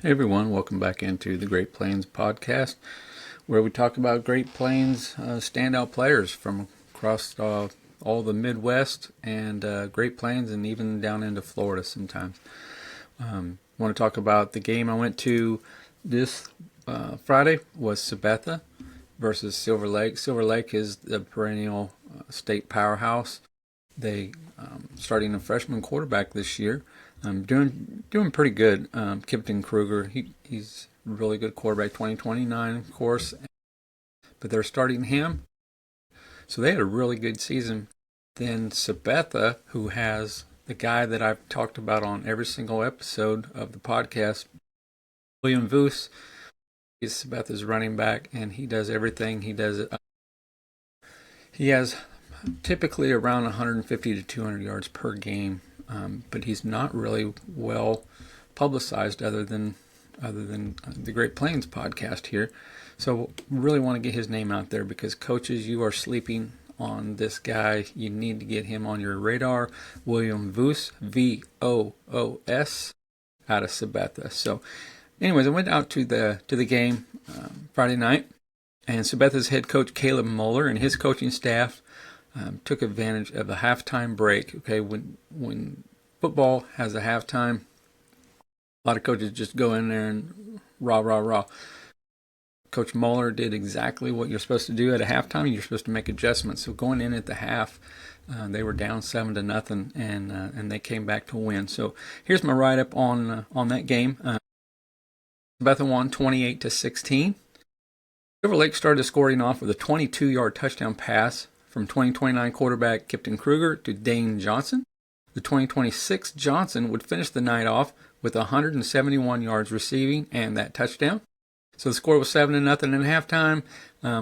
Hey everyone, welcome back into the Great Plains podcast, where we talk about Great Plains standout players from across all the Midwest and Great Plains, and even down into Florida sometimes. I want to talk about the game I went to this Friday was Sabetha versus Silver Lake. Silver Lake is the perennial state powerhouse. They starting a freshman quarterback this year. Doing pretty good. Kipton Kruger, he's a really good quarterback, 2029 of course, but they're starting him. So they had a really good season. Then Sabetha, who has the guy that I've talked about on every single episode of the podcast, William Vuce, is Sabetha's running back, and he does everything. He does it. He has typically around 150 to 200 yards per game. But he's not really well publicized other than the Great Plains podcast here. So really want to get his name out there, because coaches, you are sleeping on this guy. You need to get him on your radar. William Vuce, Voos, out of Sabetha. So anyways, I went out to the game Friday night, and Sabetha's head coach Caleb Moeller and his coaching staff took advantage of a halftime break. Okay, when football has a halftime, a lot of coaches just go in there and rah. Coach Moeller did exactly what you're supposed to do at a halftime. You're supposed to make adjustments. So going in at the half, they were down 7-0, and they came back to win. So here's my write-up on that game. Sabetha won 28-16. Silver Lake started scoring off with a 22-yard touchdown pass from 2029 quarterback Kipton Kruger to Dane Johnson. The 2026 Johnson would finish the night off with 171 yards receiving and that touchdown. So the score was 7-0 at halftime.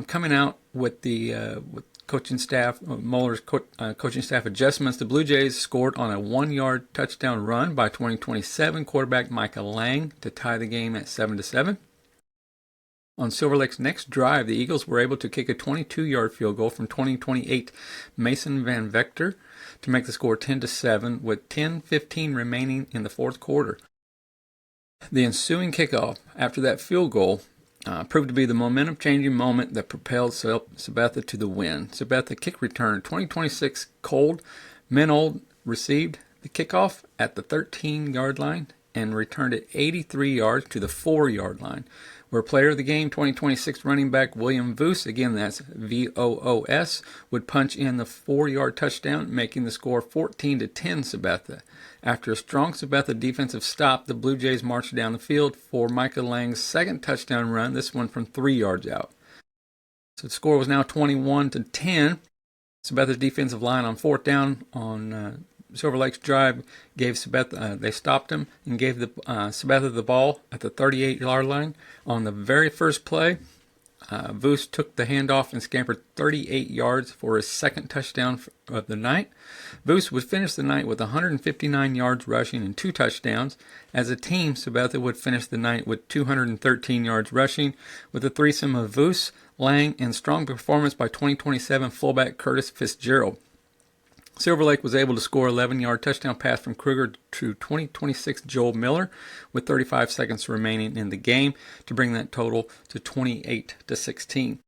Coming out with the coaching staff, Moeller's coaching staff adjustments, the Blue Jays scored on a 1-yard touchdown run by 2027 quarterback Micah Lang to tie the game at 7-7. On Silver Lake's next drive, the Eagles were able to kick a 22-yard field goal from 2028 Mason Van Vector to make the score 10-7 with 10:15 remaining in the fourth quarter. The ensuing kickoff after that field goal proved to be the momentum-changing moment that propelled Sabetha to the win. Sabetha kick return 2026 Cade Liggett received the kickoff at the 13-yard line and returned it 83 yards to the 4-yard line, where player of the game, 2026 running back William Vuce, again that's Voos, would punch in the 4-yard touchdown, making the score 14-10 Sabetha. After a strong Sabetha defensive stop, the Blue Jays marched down the field for Micah Lang's second touchdown run, this one from 3 yards out. So the score was now 21-10. Sabetha's defensive line on fourth down on Silver Lake's drive gave Sabetha, they stopped him and gave Sabetha the ball at the 38-yard line. On the very first play, Vuce took the handoff and scampered 38 yards for his second touchdown of the night. Vuce would finish the night with 159 yards rushing and 2 touchdowns. As a team, Sabetha would finish the night with 213 yards rushing, with a threesome of Vuce, Lang, and strong performance by 2027 fullback Curtis Fitzgerald. Silver Lake was able to score 11-yard touchdown pass from Kruger to 2026 Joel Miller with 35 seconds remaining in the game to bring that total to 28-16.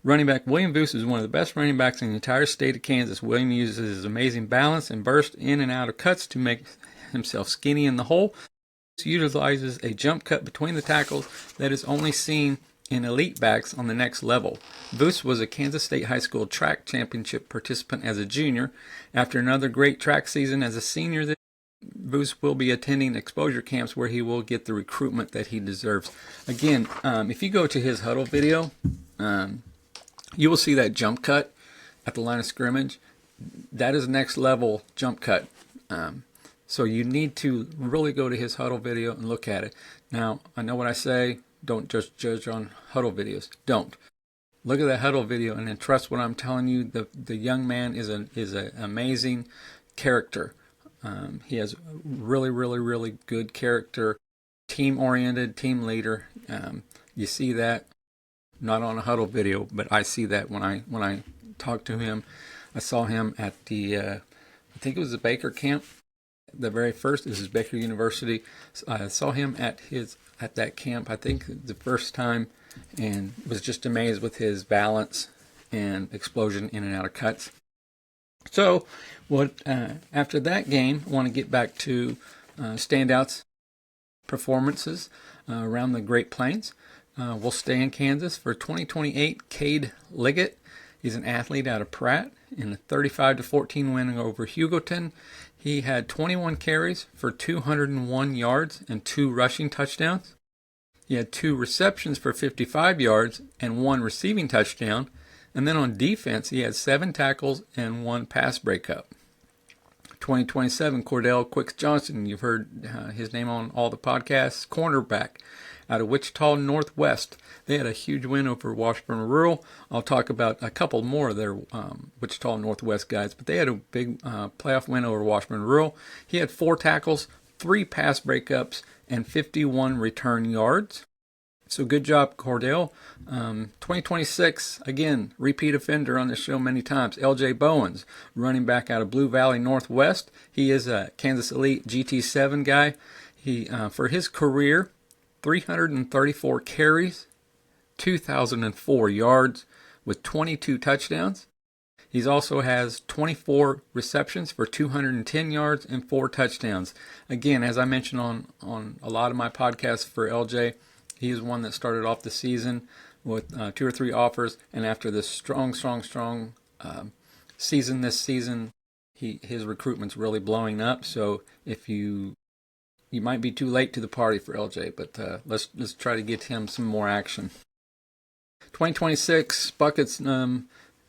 Running back William Vuce is one of the best running backs in the entire state of Kansas. William uses his amazing balance and burst in and out of cuts to make himself skinny in the hole. He utilizes a jump cut between the tackles that is only seen in elite backs on the next level. Vuce was a Kansas State High School track championship participant as a junior. After another great track season as a senior, Vuce will be attending exposure camps where he will get the recruitment that he deserves. Again, if you go to his huddle video, you will see that jump cut at the line of scrimmage. That is next level jump cut. So you need to really go to his huddle video and look at it. Now, I know what I say. Don't just judge on huddle videos. Don't. Look at that huddle video and then trust what I'm telling you. The young man is an amazing character. He has really good character, team-oriented, team leader. You see that not on a huddle video, but I see that when I talk to him. I saw him at the I think it was the Baker camp The very first, this is Baker University. I saw him at that camp, I think the first time, and was just amazed with his balance and explosion in and out of cuts. So after that game, I want to get back to standouts performances around the Great Plains. We'll stay in Kansas for 2028. Cade Liggett, he's an athlete out of Pratt, in a 35-14 win over Hugoton. He had 21 carries for 201 yards and 2 rushing touchdowns. He had 2 receptions for 55 yards and 1 receiving touchdown. And then on defense, he had 7 tackles and 1 pass breakup. 2027, Cordell Quicks Johnson, you've heard his name on all the podcasts, cornerback out of Wichita Northwest. They had a huge win over Washburn Rural. I'll talk about a couple more of their Wichita Northwest guys, but they had a big playoff win over Washburn Rural. He had 4 tackles, 3 pass breakups, and 51 return yards. So good job, Cordell. 2026, again, repeat offender on the show many times. LJ Bowens, running back out of Blue Valley Northwest. He is a Kansas Elite GT7 guy. He for his career, 334 carries, 2,004 yards with 22 touchdowns. He also has 24 receptions for 210 yards and 4 touchdowns. Again, as I mentioned on a lot of my podcasts for LJ, he is one that started off the season with 2 or 3 offers, and after this strong season this season, his recruitment's really blowing up. So if you might be too late to the party for LJ, but let's try to get him some more action. 2026, Bucket's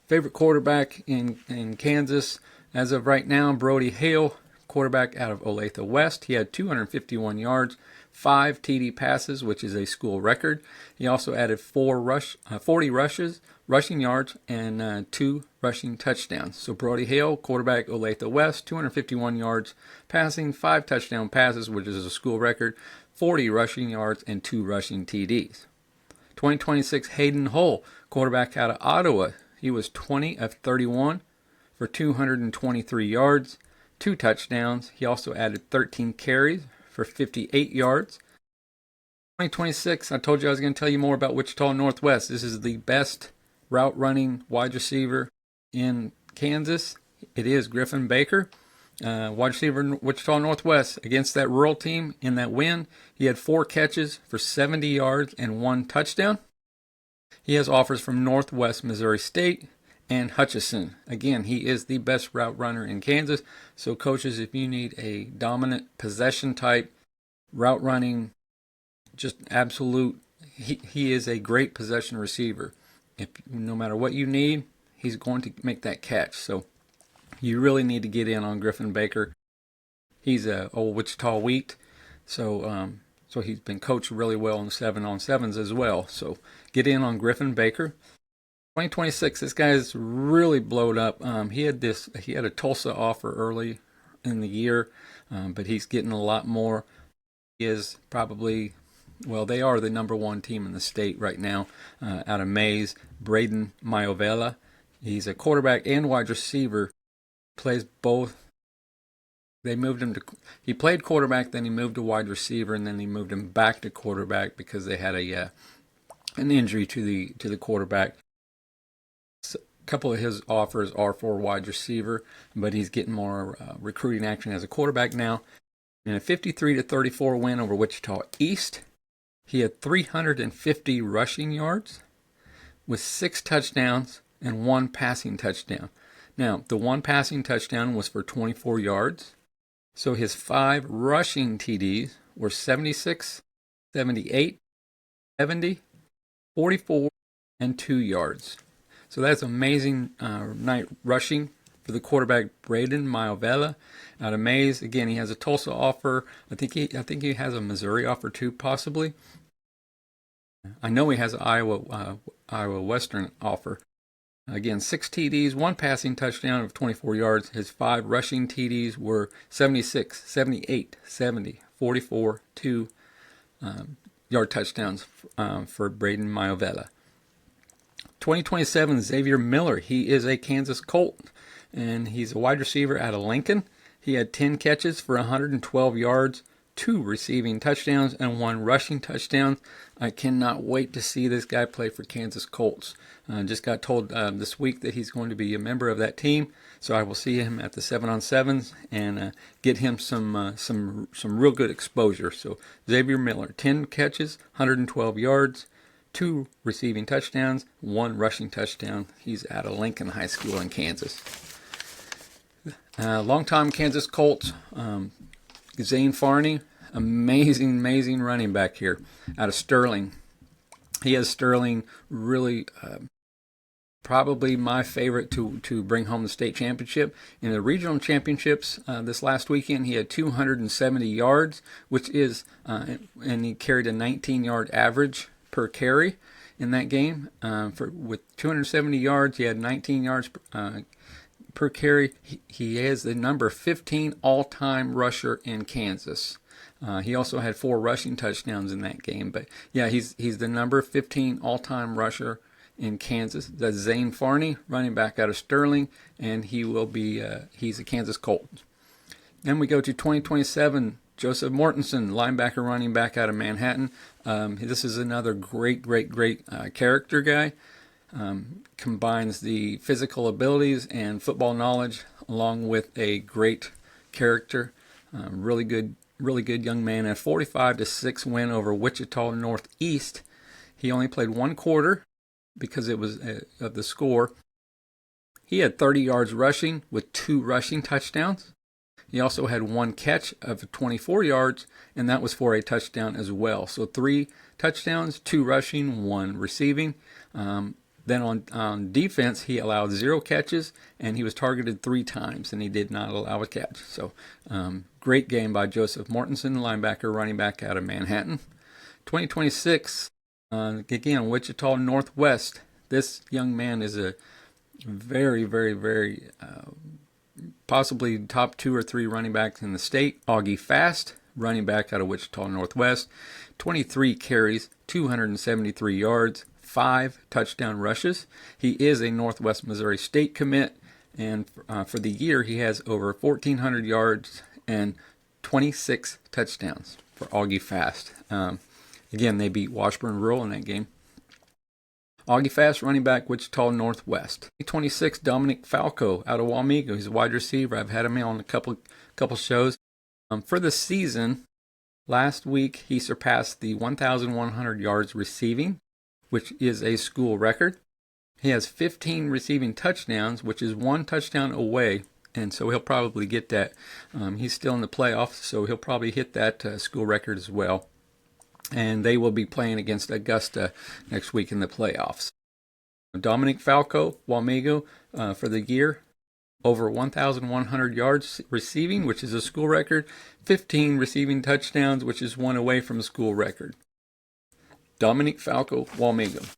favorite quarterback in Kansas as of right now, Brody Hale, quarterback out of Olathe West. He had 251 yards, 5 TD passes, which is a school record. He also added 40 rushing yards, and 2 rushing touchdowns. So Brody Hale, quarterback, Olathe West, 251 yards passing, 5 touchdown passes, which is a school record, 40 rushing yards, and 2 rushing TDs. 2026, Hayden Hull, quarterback out of Ottawa. He was 20 of 31 for 223 yards, 2 touchdowns. He also added 13 carries for 58 yards. 2026, I told you I was going to tell you more about Wichita Northwest. This is the best route running wide receiver in Kansas. It is Griffin Baker, wide receiver in Wichita Northwest. Against that rural team in that win, he had 4 catches for 70 yards and 1 touchdown. He has offers from Northwest Missouri State and Hutchinson. Again, he is the best route runner in Kansas. So coaches, if you need a dominant possession type route running, just absolute, he is a great possession receiver. No matter what you need, he's going to make that catch. So you really need to get in on Griffin Baker. He's a old Wichita Wheat, so he's been coached really well in 7-on-7s as well. So get in on Griffin Baker. 2026, this guy is really blowed up. He had a Tulsa offer early in the year, but he's getting a lot more. He is probably, well, they are the number 1 team in the state right now, out of Mays, Braden Mayovela. He's a quarterback and wide receiver, plays both. They moved him to, he played quarterback, then he moved to wide receiver, and then he moved him back to quarterback because they had an injury to the quarterback. A couple of his offers are for wide receiver, but he's getting more recruiting action as a quarterback now. In a 53-34 win over Wichita East, he had 350 rushing yards with 6 touchdowns and 1 passing touchdown. Now, the 1 passing touchdown was for 24 yards. So his 5 rushing TDs were 76, 78, 70, 44, and 2 yards. So that's amazing night rushing for the quarterback Braden Mayovela out of Mays. Again, he has a Tulsa offer. I think he has a Missouri offer too, possibly. I know he has an Iowa Western offer. Again, 6 TDs, 1 passing touchdown of 24 yards. His 5 rushing TDs were 76, 78, 70, 44, 2 yard touchdowns for Braden Mayovela. 2027, Xavier Miller. He is a Kansas Colt, and he's a wide receiver out of Lincoln. He had 10 catches for 112 yards, 2 receiving touchdowns, and 1 rushing touchdown. I cannot wait to see this guy play for Kansas Colts. Just got told this week that he's going to be a member of that team, so I will see him at the 7-on-7s and get him some real good exposure. So Xavier Miller, 10 catches, 112 yards, 2 receiving touchdowns, 1 rushing touchdown. He's out of Lincoln High School in Kansas. Longtime Kansas Colts, Zane Farney, amazing running back here out of Sterling. He has Sterling really probably my favorite to bring home the state championship. In the regional championships this last weekend, he had 270 yards, which is, and he carried a 19-yard average per carry in that game. With 270 yards, he had 19 yards per carry. He is the number 15 all-time rusher in Kansas. He also had 4 rushing touchdowns in that game. But yeah, he's the number 15 all-time rusher in Kansas. That's Zane Farney, running back out of Sterling, and he will be he's a Kansas Colt. Then we go to 2027. Joseph Mortensen, linebacker, running back out of Manhattan. This is another great character guy. Combines the physical abilities and football knowledge along with a great character. Really good young man. A 45-6 win over Wichita Northeast. He only played 1 quarter because it was of the score. He had 30 yards rushing with 2 rushing touchdowns. He also had 1 catch of 24 yards, and that was for a touchdown as well. So 3 touchdowns, 2 rushing, 1 receiving. Then on defense, he allowed 0 catches, and he was targeted 3 times, and he did not allow a catch. So great game by Joseph Mortensen, linebacker, running back out of Manhattan. 2026, again, Wichita Northwest. This young man is a very possibly top 2 or 3 running backs in the state. Augie Fast, running back out of Wichita Northwest. 23 carries, 273 yards, 5 touchdown rushes. He is a Northwest Missouri State commit, and for the year he has over 1,400 yards and 26 touchdowns for Augie Fast. Again, they beat Washburn Rural in that game. Augie Fast, running back, Wichita Northwest. 26, Dominic Falco out of Wamego. He's a wide receiver. I've had him on a couple shows. For the season, last week he surpassed the 1,100 yards receiving, which is a school record. He has 15 receiving touchdowns, which is 1 touchdown away, and so he'll probably get that. He's still in the playoffs, so he'll probably hit that school record as well. And they will be playing against Augusta next week in the playoffs. Dominic Falco, Wamego, for the year, over 1,100 yards receiving, which is a school record. 15 receiving touchdowns, which is 1 away from a school record. Dominic Falco, Wamego.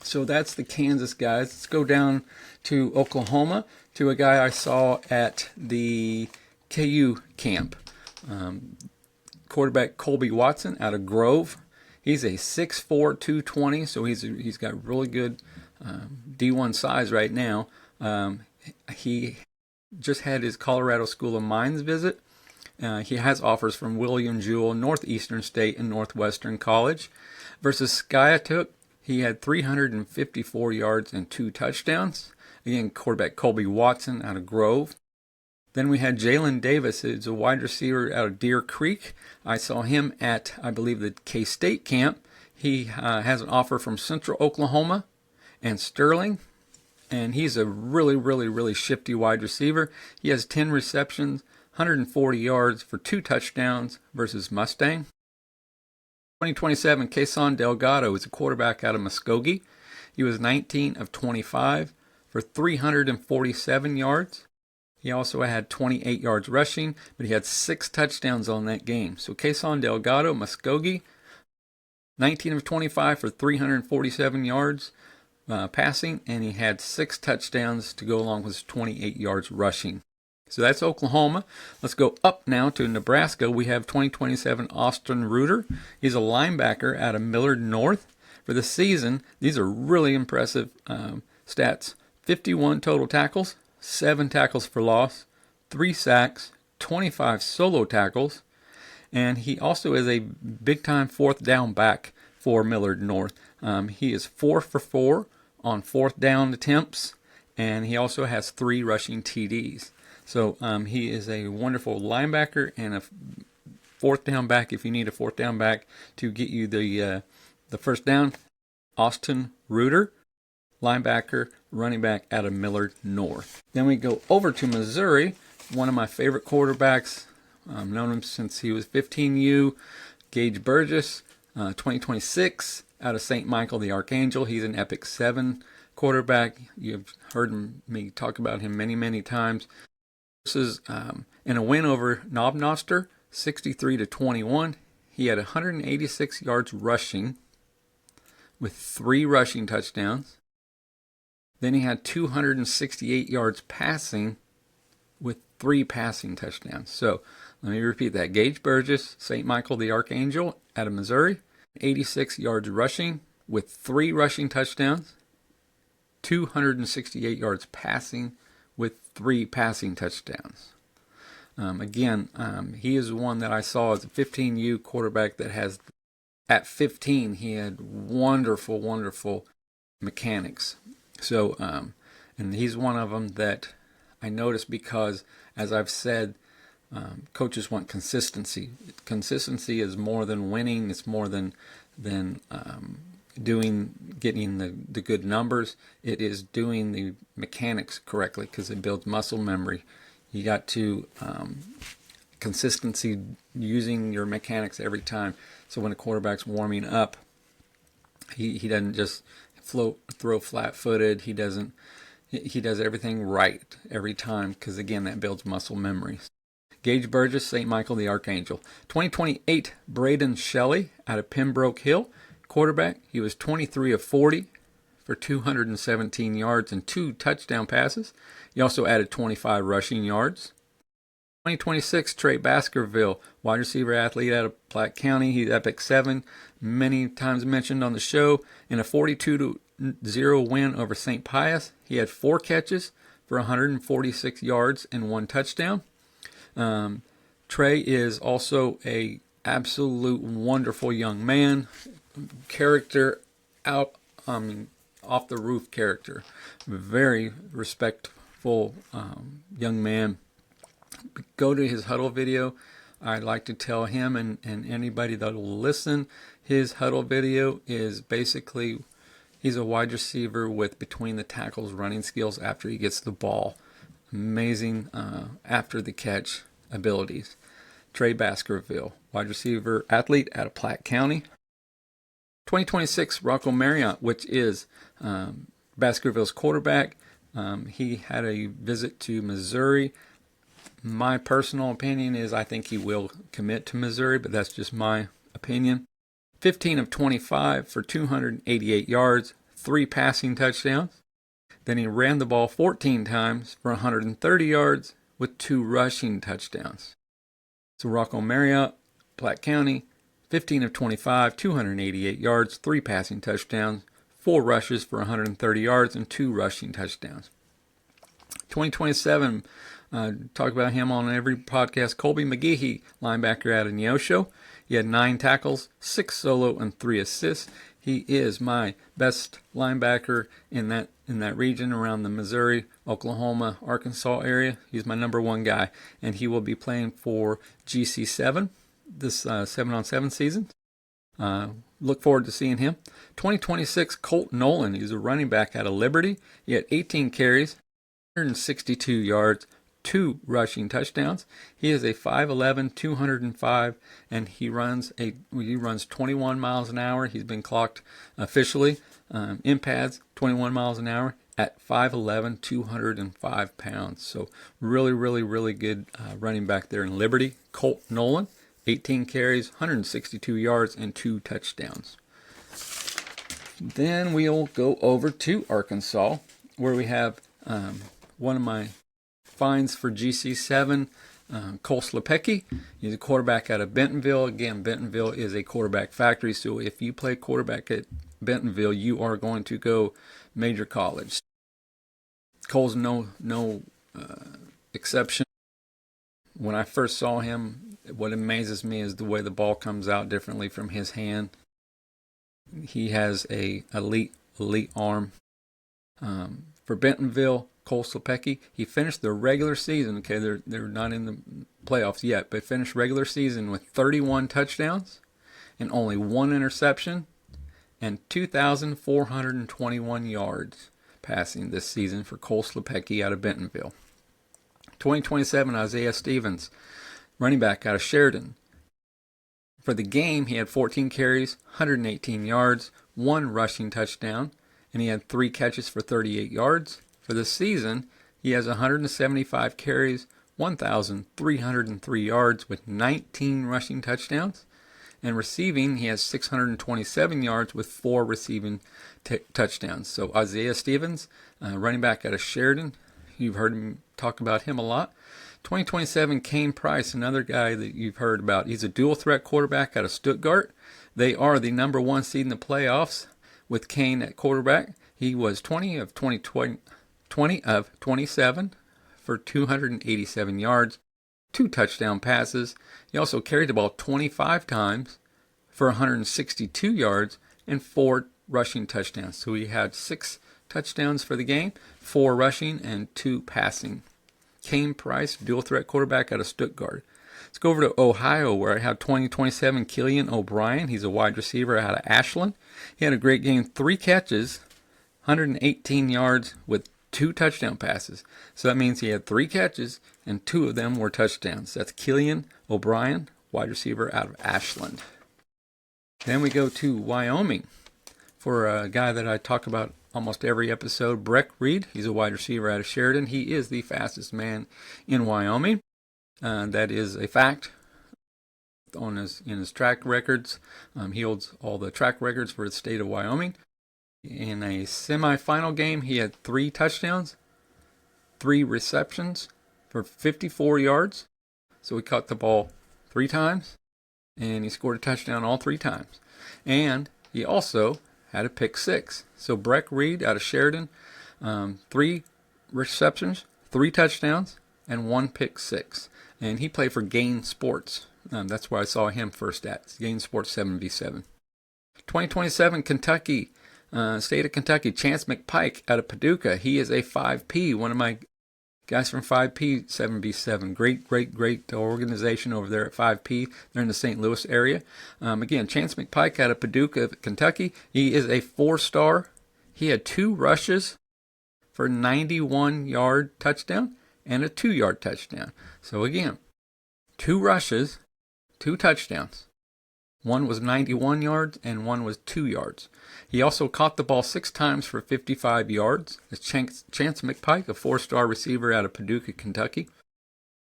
So that's the Kansas guys. Let's go down to Oklahoma to a guy I saw at the KU camp. Quarterback Colby Watson out of Grove. He's a 6'4", 220, so he's got really good D1 size right now. He just had his Colorado School of Mines visit. He has offers from William Jewell, Northeastern State, and Northwestern College. Versus Skiatook, he had 354 yards and 2 touchdowns. Again, quarterback Colby Watson out of Grove. Then we had Jalen Davis, who's a wide receiver out of Deer Creek. I saw him at, I believe, the K-State camp. He has an offer from Central Oklahoma and Sterling, and he's a really shifty wide receiver. He has 10 receptions, 140 yards for 2 touchdowns versus Mustang. 2027, Kason Delgado is a quarterback out of Muskogee. He was 19 of 25 for 347 yards. He also had 28 yards rushing, but he had 6 touchdowns on that game. So Kason Delgado, Muskogee, 19 of 25 for 347 yards passing, and he had 6 touchdowns to go along with his 28 yards rushing. So that's Oklahoma. Let's go up now to Nebraska. We have 2027 Austin Reuter. He's a linebacker out of Millard North. For the season, these are really impressive stats. 51 total tackles, 7 tackles for loss, 3 sacks, 25 solo tackles, and he also is a big-time fourth down back for Millard North. He is 4 for 4 on fourth down attempts, and he also has 3 rushing TDs. So he is a wonderful linebacker and a fourth down back if you need a fourth down back to get you the first down. Austin Reuter, linebacker, running back out of Millard North. Then we go over to Missouri. One of my favorite quarterbacks, known him since he was 15U, Cade Burgess, 2026, out of St. Michael the Archangel. He's an Epic 7 quarterback. You've heard me talk about him many, many times. This is in a win over Knobnoster, 63-21. He had 186 yards rushing with 3 rushing touchdowns. Then he had 268 yards passing with 3 passing touchdowns. So let me repeat that. Cade Burgess, St. Michael the Archangel out of Missouri, 86 yards rushing with 3 rushing touchdowns, 268 yards passing with 3 passing touchdowns. He is one that I saw as a 15U quarterback that has, at 15, he had wonderful, wonderful mechanics. So, and he's one of them that I noticed because, as I've said, coaches want consistency. Consistency is more than winning. It's more than getting the good numbers. It is doing the mechanics correctly because it builds muscle memory. You got to consistency using your mechanics every time. So when a quarterback's warming up, he doesn't just throw flat-footed. He does everything right every time because, again, that builds muscle memory. Cade Burgess, St. Michael the Archangel. 2028, Braden Shelley out of Pembroke Hill, quarterback. He was 23 of 40 for 217 yards and 2 touchdown passes. He also added 25 rushing yards. 2026, Trey Baskerville, wide receiver athlete out of Platte County. He's Epic 7, many times mentioned on the show. In a 42-0 win over St. Pius, he had 4 catches for 146 yards and 1 touchdown. Trey is also a absolute wonderful young man. Character off the roof character. Very respectful young man. Go to his huddle video. I'd like to tell him and anybody that will listen, his huddle video is basically, he's a wide receiver with between the tackles running skills after he gets the ball. Amazing after the catch abilities. Trey Baskerville, wide receiver athlete out of Platte County. 2026, Rocco Marriott, which is Baskerville's quarterback. He had a visit to Missouri. My personal opinion is I think he will commit to Missouri, but that's just my opinion. 15 of 25 for 288 yards, 3 passing touchdowns. Then he ran the ball 14 times for 130 yards with 2 rushing touchdowns. So Rocco Marriott, Platte County, 15 of 25, 288 yards, 3 passing touchdowns, 4 rushes for 130 yards, and 2 rushing touchdowns. 2027, talk about him on every podcast. Colby McGehee, linebacker out of Neosho. He had 9 tackles, 6 solo, and 3 assists. He is my best linebacker in that region around the Missouri, Oklahoma, Arkansas area. He's my number 1 guy, and he will be playing for GC7 this 7-on-7 season. Look forward to seeing him. 2026, Colt Nolan. He's a running back out of Liberty. He had 18 carries, 162 yards, 2 rushing touchdowns. He is a 5'11", 205, and he runs 21 miles an hour. He's been clocked officially in pads 21 miles an hour at 5'11", 205 pounds. So really, really, really good running back there in Liberty. Colt Nolan, 18 carries, 162 yards, and 2 touchdowns. Then we'll go over to Arkansas, where we have one of my finds for GC7, Cole Slepecki. He's a quarterback out of Bentonville. Again, Bentonville is a quarterback factory, so if you play quarterback at Bentonville, you are going to go major college. Cole's no exception. When I first saw him, what amazes me is the way the ball comes out differently from his hand. He has a elite arm. For Bentonville, Cole Slepecki, he finished the regular season. Okay, they're not in the playoffs yet, but finished regular season with 31 touchdowns and only 1 interception and 2,421 yards passing this season for Cole Slepecki out of Bentonville. 2027, Isaiah Stevens, running back out of Sheridan. For the game, he had 14 carries, 118 yards, 1 rushing touchdown, and he had 3 catches for 38 yards. For the season, he has 175 carries, 1,303 yards with 19 rushing touchdowns. And receiving, he has 627 yards with 4 receiving touchdowns. So Isaiah Stevens, running back out of Sheridan, you've heard me talk about him a lot. 2027, Kane Price, another guy that you've heard about. He's a dual threat quarterback out of Stuttgart. They are the number 1 seed in the playoffs with Kane at quarterback. He was 20 of 27 for 287 yards, 2 touchdown passes. He also carried the ball 25 times for 162 yards and 4 rushing touchdowns. So he had 6 touchdowns for the game, 4 rushing and 2 passing. Kane Price, dual threat quarterback out of Stuttgart. Let's go over to Ohio, where I have 2027 Killian O'Brien. He's a wide receiver out of Ashland. He had a great game, 3 catches, 118 yards with 2 touchdown passes. So that means he had 3 catches and 2 of them were touchdowns. That's Killian O'Brien, wide receiver out of Ashland. Then we go to Wyoming for a guy that I talk about almost every episode, Breck Reed. He's a wide receiver out of Sheridan. He is the fastest man in Wyoming. That is a fact. In his track records, he holds all the track records for the state of Wyoming. In a semifinal game, he had 3 touchdowns, 3 receptions for 54 yards. So he caught the ball 3 times, and he scored a touchdown all 3 times. And he also had a pick 6. So Breck Reed out of Sheridan, 3 receptions, 3 touchdowns, and 1 pick 6. And he played for Gain Sports. That's where I saw him first at. Gain Sports 7v7. 2027 Kentucky, state of Kentucky, Chance McPike out of Paducah. He is a 5P, one of my guys from 5P 7v7. Great organization over there at 5P. They're in the St. Louis area. Again, Chance McPike out of Paducah, Kentucky. He is a 4-star. He had 2 rushes for 91-yard touchdown and a 2-yard touchdown. So again, 2 rushes, 2 touchdowns. One was 91 yards and one was 2 yards. He also caught the ball 6 times for 55 yards. It's Chance McPike, a 4-star receiver out of Paducah, Kentucky.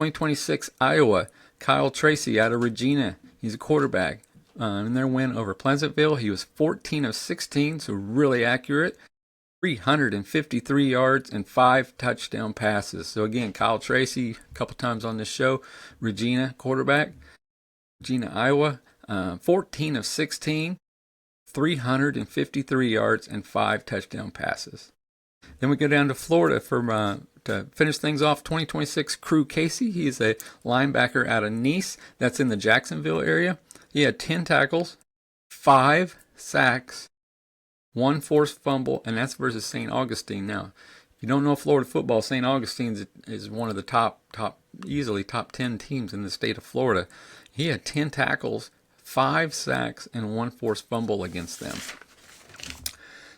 2026 Iowa, Kyle Tracy out of Regina. He's a quarterback. In their win over Pleasantville, he was 14 of 16, so really accurate. 353 yards and 5 touchdown passes. So again, Kyle Tracy, a couple times on this show. Regina quarterback. Regina, Iowa. 14 of 16, 353 yards and 5 touchdown passes. Then we go down to Florida to finish things off. 2026 Crew Casey. He's a linebacker out of Nice. That's in the Jacksonville area. He had 10 tackles, 5 sacks, 1 forced fumble, and that's versus St. Augustine. Now, if you don't know Florida football, St. Augustine is one of the easily top 10 teams in the state of Florida. He had 10 tackles, 5 sacks, and 1 forced fumble against them.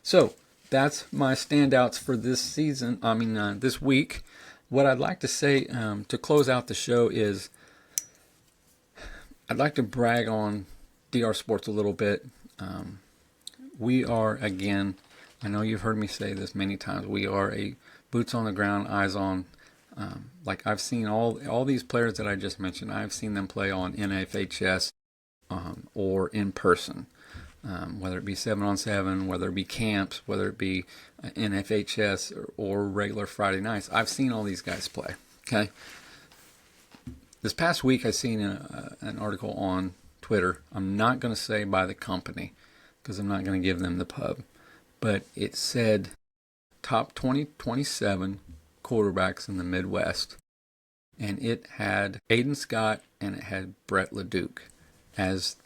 So that's my standouts for this season. This week. What I'd like to say to close out the show is I'd like to brag on DR Sports a little bit. We are, again, I know you've heard me say this many times, we are a boots on the ground, eyes on. Like I've seen all these players that I just mentioned, I've seen them play on NFHS or in person, whether it be 7-on-7, whether it be camps, whether it be NFHS or regular Friday nights. I've seen all these guys play. Okay. This past week, I seen an article on Twitter. I'm not going to say by the company because I'm not going to give them the pub, but it said top 27 quarterbacks in the Midwest. and it had Aiden Scott and it had Brett Leduc as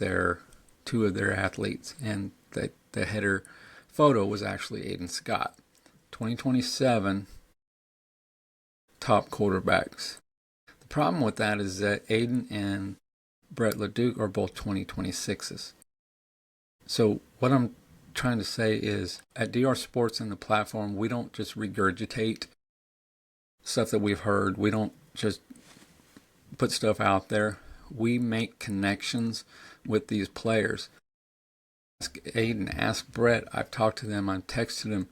two of their athletes, and the header photo was actually Aiden Scott. 2027 top quarterbacks. The problem with that is that Aiden and Brett Leduc are both 2026s. So what I'm trying to say is, at DR Sports and the platform, we don't just regurgitate stuff that we've heard. We don't just put stuff out there. We make connections with these players. Ask Aiden, ask Brett. I've talked to them, I've texted them.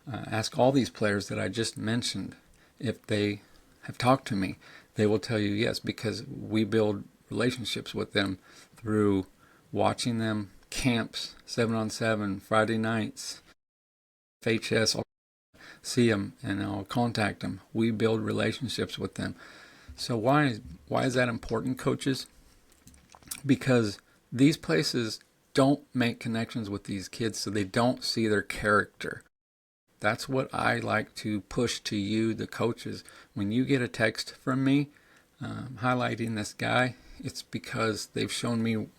Ask all these players that I just mentioned if they have talked to me. They will tell you yes, because we build relationships with them through watching them, camps, 7-on-7, Friday nights, FHS. I'll see them and I'll contact them. We build relationships with them. So why is that important, coaches? Because these places don't make connections with these kids, so they don't see their character. That's what I like to push to you, the coaches. When you get a text from me highlighting this guy, it's because they've shown me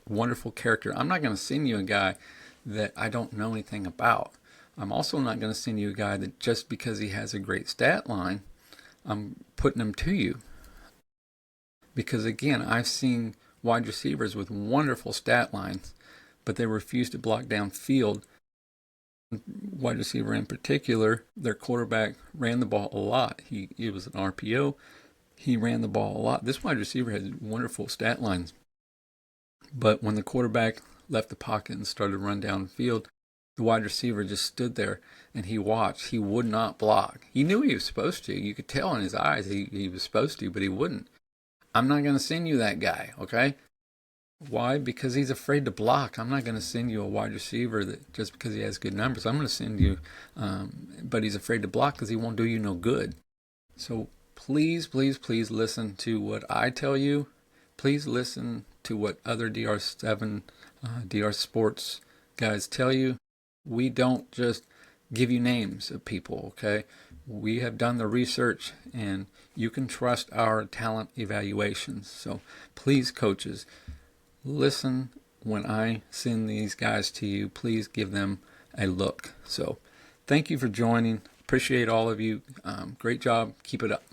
wonderful character. I'm not going to send you a guy that I don't know anything about. I'm also not going to send you a guy that just because he has a great stat line, I'm putting him to you. Because again, I've seen wide receivers with wonderful stat lines, but they refuse to block downfield. Wide receiver in particular, their quarterback ran the ball a lot. He was an RPO. He ran the ball a lot. This wide receiver had wonderful stat lines. But when the quarterback left the pocket and started to run down the field, the wide receiver just stood there and he watched. He would not block. He knew he was supposed to. You could tell in his eyes he was supposed to, but he wouldn't. I'm not going to send you that guy, okay? Why? Because he's afraid to block. I'm not going to send you a wide receiver that just because he has good numbers. I'm going to send you, but he's afraid to block because he won't do you no good. So please, please, please listen to what I tell you. Please listen to what other DR7, DR Sports guys tell you. We don't just give you names of people, okay? We have done the research, and you can trust our talent evaluations. So please, coaches, listen when I send these guys to you. Please give them a look. So thank you for joining. Appreciate all of you. Great job. Keep it up.